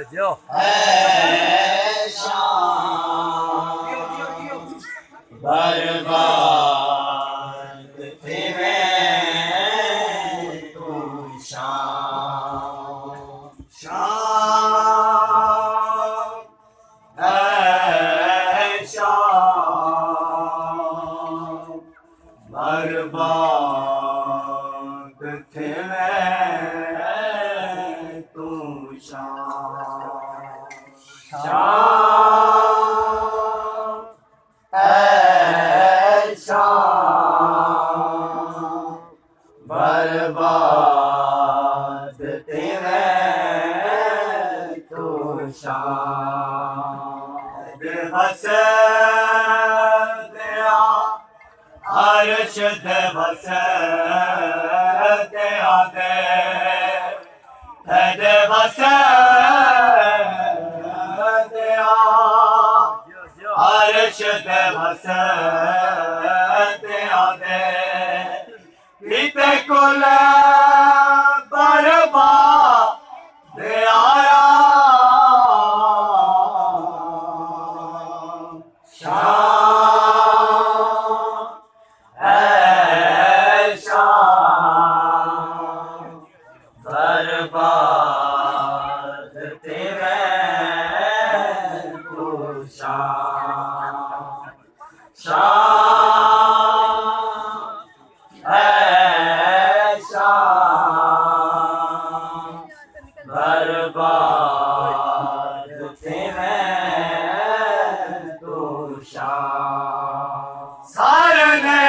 है शाम बर्बाद थी मैं तू शाम शाम है शाम बर्बाद थी मैं तू शाम शाम है शाम बर्बाद थी मैं तू शाम दिवस दिया अर्श दिवस दिया दे दिवस दिया अर्श दिवस दिया दे किते कुल बर्बाद आया शाम है शाम बर्बाद थी मैं तू शाम शाम है शाम बर्बाद थी मैं तू शाम सारने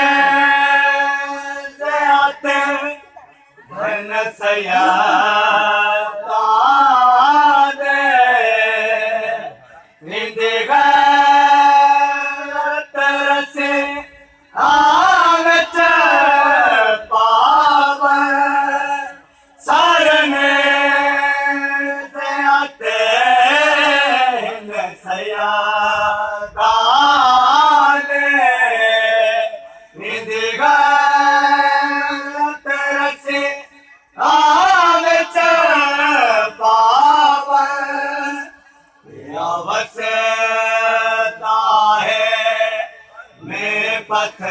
से आते धन सयाता दे निंदिगा तरसे आवच पावन सारने से आते धन सयाता दे निंदिगा तरसे आवच पावन अवसता है मैं पथरादा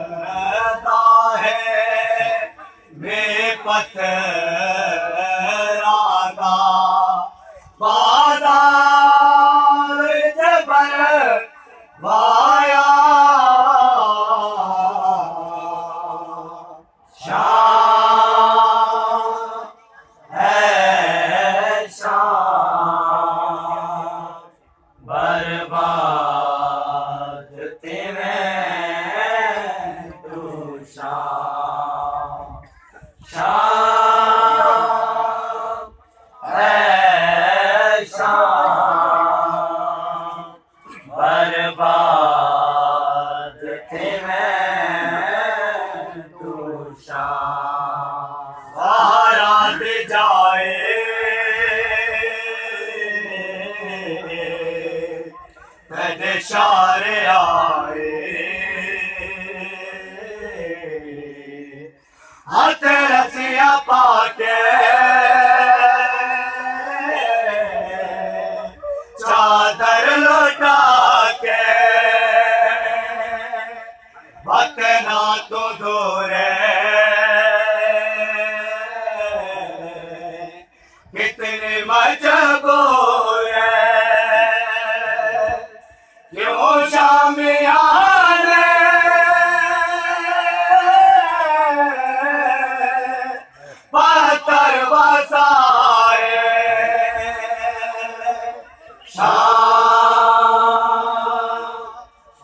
अवसता है मैं पथरादा बाजार जबर वाया शाम है शाम बर्बाद थी मैं तू शाम शाम है शाम बर्बाद थी मैं तू शाम बारात जाए कद शार आए हाथ रसिया पाके चादर लौटा के वतना तो दूरे कितने मजबूर क्यों शामियाने पत्थर बसाए शाम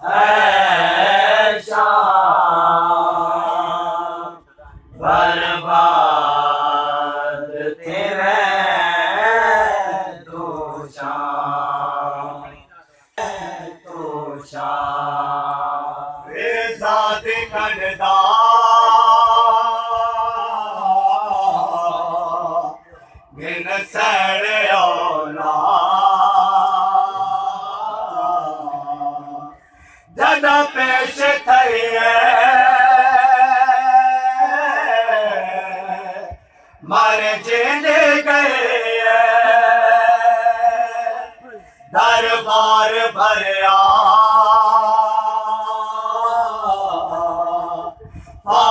है शाम बर्बाद थी मैं तू शाम तू शाम ज़ात कड़दा बिन सड़ औला जद पेश थई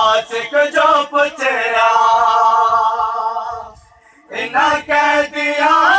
आशिक जो पुछया इन्हें कह दिया